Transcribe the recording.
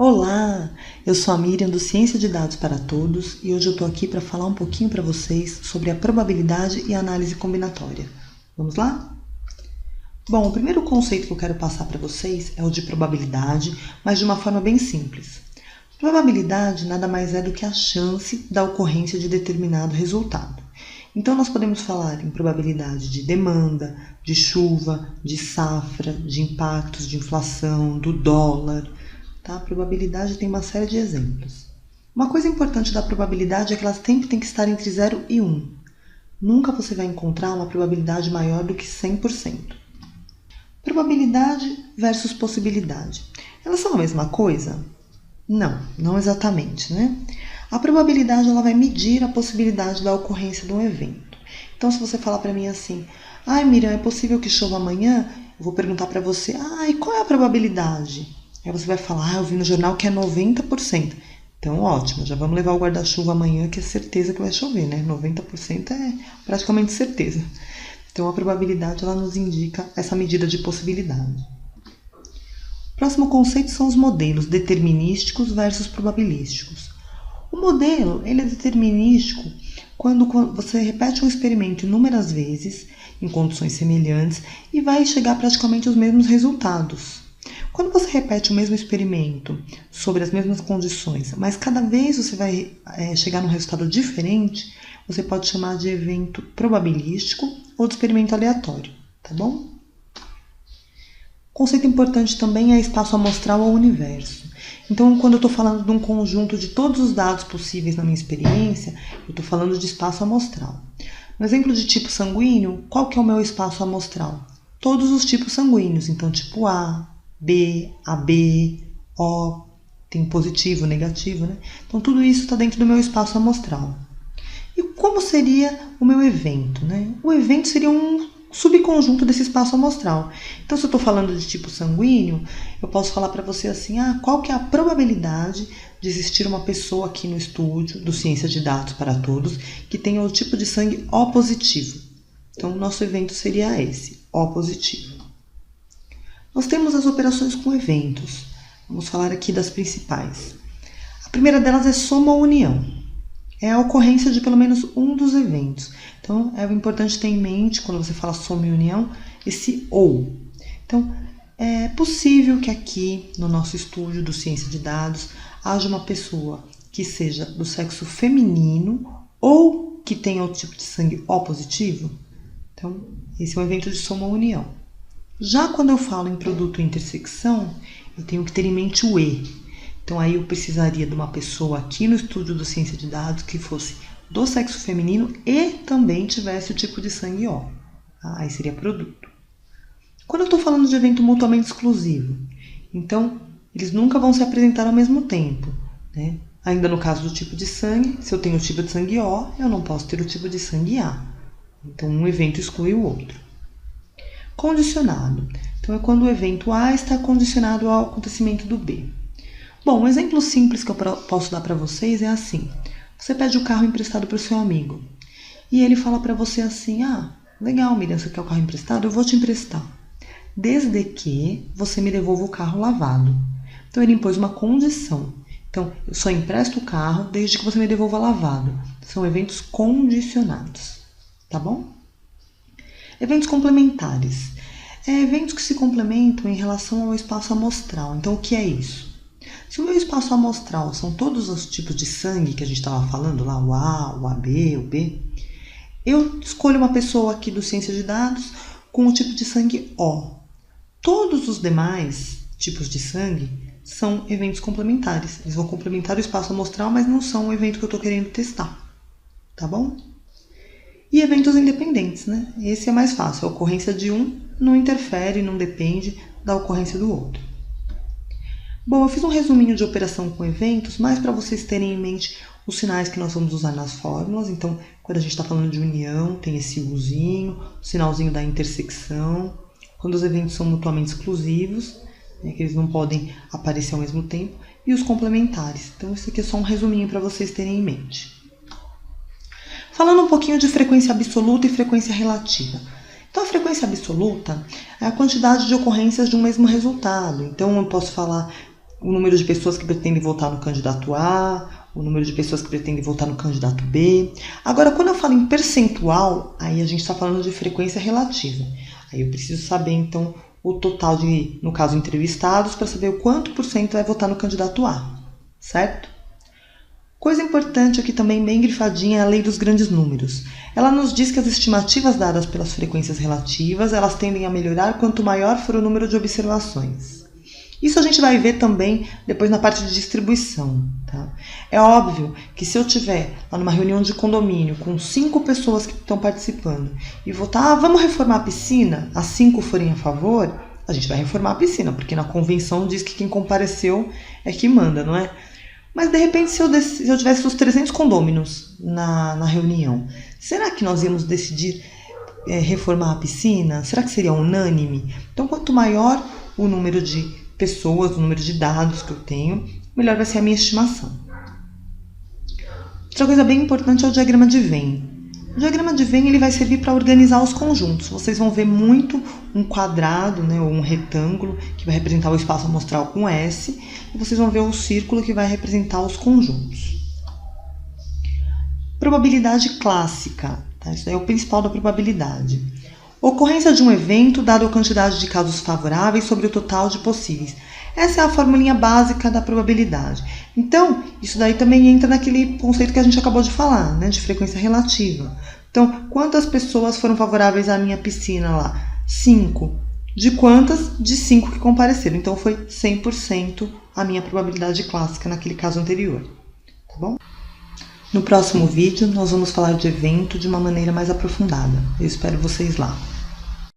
Olá, eu sou a Miriam do Ciência de Dados para Todos e hoje eu estou aqui para falar um pouquinho para vocês sobre a probabilidade e a análise combinatória. Vamos lá? Bom, o primeiro conceito que eu quero passar para vocês é o de probabilidade, mas de uma forma bem simples. Probabilidade nada mais é do que a chance da ocorrência de determinado resultado. Então, nós podemos falar em probabilidade de demanda, de chuva, de safra, de impactos de inflação, do dólar. Tá? A probabilidade tem uma série de exemplos. Uma coisa importante da probabilidade é que ela sempre tem que estar entre 0 e 1. Nunca você vai encontrar uma probabilidade maior do que 100%. Probabilidade versus possibilidade. Elas são a mesma coisa? Não exatamente, né? A probabilidade ela vai medir a possibilidade da ocorrência de um evento. Então, se você falar para mim assim, Miriam, é possível que chova amanhã? Eu vou perguntar para você, e qual é a probabilidade? Aí você vai falar, eu vi no jornal que é 90%. Então, ótimo, já vamos levar o guarda-chuva amanhã, que é certeza que vai chover, né? 90% é praticamente certeza. Então, a probabilidade ela nos indica essa medida de possibilidade. O próximo conceito são os modelos determinísticos versus probabilísticos. O modelo ele é determinístico quando você repete um experimento inúmeras vezes, em condições semelhantes, e vai chegar praticamente aos mesmos resultados. Quando você repete o mesmo experimento sobre as mesmas condições, mas cada vez você vai chegar num resultado diferente, você pode chamar de evento probabilístico ou de experimento aleatório, tá bom? Conceito importante também é espaço amostral ou universo. Então, quando eu estou falando de um conjunto de todos os dados possíveis na minha experiência, eu estou falando de espaço amostral. No exemplo de tipo sanguíneo, qual que é o meu espaço amostral? Todos os tipos sanguíneos, então tipo A, B, AB, O, tem positivo, negativo, né? Então, tudo isso está dentro do meu espaço amostral. E como seria o meu evento, né? O evento seria um subconjunto desse espaço amostral. Então, se eu estou falando de tipo sanguíneo, eu posso falar para você assim, qual que é a probabilidade de existir uma pessoa aqui no estúdio do Ciência de Dados para Todos que tenha o tipo de sangue O positivo. Então, o nosso evento seria esse, O positivo. Nós temos as operações com eventos. Vamos falar aqui das principais. A primeira delas é soma ou união. É a ocorrência de pelo menos um dos eventos. Então, é importante ter em mente, quando você fala soma e união, esse ou. Então, é possível que aqui, no nosso estúdio do Ciência de Dados, haja uma pessoa que seja do sexo feminino ou que tenha o tipo de sangue O positivo. Então, esse é um evento de soma ou união. Já quando eu falo em produto intersecção, eu tenho que ter em mente o E. Então, aí eu precisaria de uma pessoa aqui no estúdio do Ciência de Dados que fosse do sexo feminino e também tivesse o tipo de sangue O. Aí seria produto. Quando eu estou falando de evento mutuamente exclusivo, então, eles nunca vão se apresentar ao mesmo tempo, né? Ainda no caso do tipo de sangue, se eu tenho o tipo de sangue O, eu não posso ter o tipo de sangue A. Então, um evento exclui o outro. Condicionado. Então, é quando o evento A está condicionado ao acontecimento do B. Bom, um exemplo simples que eu posso dar para vocês é assim. Você pede o carro emprestado para o seu amigo. E ele fala para você assim, legal, Miriam, você quer o carro emprestado? Eu vou te emprestar. Desde que você me devolva o carro lavado. Então, ele impôs uma condição. Então, eu só empresto o carro desde que você me devolva lavado. São eventos condicionados. Tá bom? Eventos complementares. Eventos que se complementam em relação ao espaço amostral. Então, o que é isso? Se o meu espaço amostral são todos os tipos de sangue que a gente estava falando lá, o A, o AB, o B, eu escolho uma pessoa aqui do Ciência de Dados com o tipo de sangue O. Todos os demais tipos de sangue são eventos complementares. Eles vão complementar o espaço amostral, mas não são o evento que eu estou querendo testar. Tá bom? E eventos independentes, né? Esse é mais fácil. A ocorrência de um não interfere, não depende da ocorrência do outro. Bom, eu fiz um resuminho de operação com eventos, mas para vocês terem em mente os sinais que nós vamos usar nas fórmulas. Então, quando a gente está falando de união, tem esse Uzinho, o sinalzinho da intersecção. Quando os eventos são mutuamente exclusivos, né, que eles não podem aparecer ao mesmo tempo. E os complementares. Então, isso aqui é só um resuminho para vocês terem em mente. Falando um pouquinho de frequência absoluta e frequência relativa. Então, a frequência absoluta é a quantidade de ocorrências de um mesmo resultado. Então, eu posso falar o número de pessoas que pretendem votar no candidato A, o número de pessoas que pretendem votar no candidato B. Agora, quando eu falo em percentual, aí a gente está falando de frequência relativa. Aí eu preciso saber, então, o total de, no caso, entrevistados, para saber o quanto por cento vai votar no candidato A, certo? Coisa importante aqui também, bem grifadinha, é a lei dos grandes números. Ela nos diz que as estimativas dadas pelas frequências relativas, elas tendem a melhorar quanto maior for o número de observações. Isso a gente vai ver também depois na parte de distribuição. Tá? É óbvio que se eu tiver lá numa reunião de condomínio com 5 pessoas que estão participando e votar, vamos reformar a piscina, as 5 forem a favor, a gente vai reformar a piscina, porque na convenção diz que quem compareceu é que manda, não é? Mas de repente se eu tivesse os 300 condôminos na reunião, será que nós íamos decidir reformar a piscina? Será que seria unânime? Então quanto maior o número de pessoas, o número de dados que eu tenho, melhor vai ser a minha estimação. Outra coisa bem importante é o diagrama de Venn. O diagrama de Venn ele vai servir para organizar os conjuntos. Vocês vão ver muito um quadrado, né, ou um retângulo, que vai representar o espaço amostral com S, e vocês vão ver o círculo que vai representar os conjuntos. Probabilidade clássica. Tá? Isso daí é o principal da probabilidade. Ocorrência de um evento dado a quantidade de casos favoráveis sobre o total de possíveis. Essa é a formulinha básica da probabilidade. Então, isso daí também entra naquele conceito que a gente acabou de falar, né, de frequência relativa. Então, quantas pessoas foram favoráveis à minha piscina lá? 5. De quantas? De 5 que compareceram. Então, foi 100% a minha probabilidade clássica naquele caso anterior. Tá bom? No próximo vídeo, nós vamos falar de evento de uma maneira mais aprofundada. Eu espero vocês lá.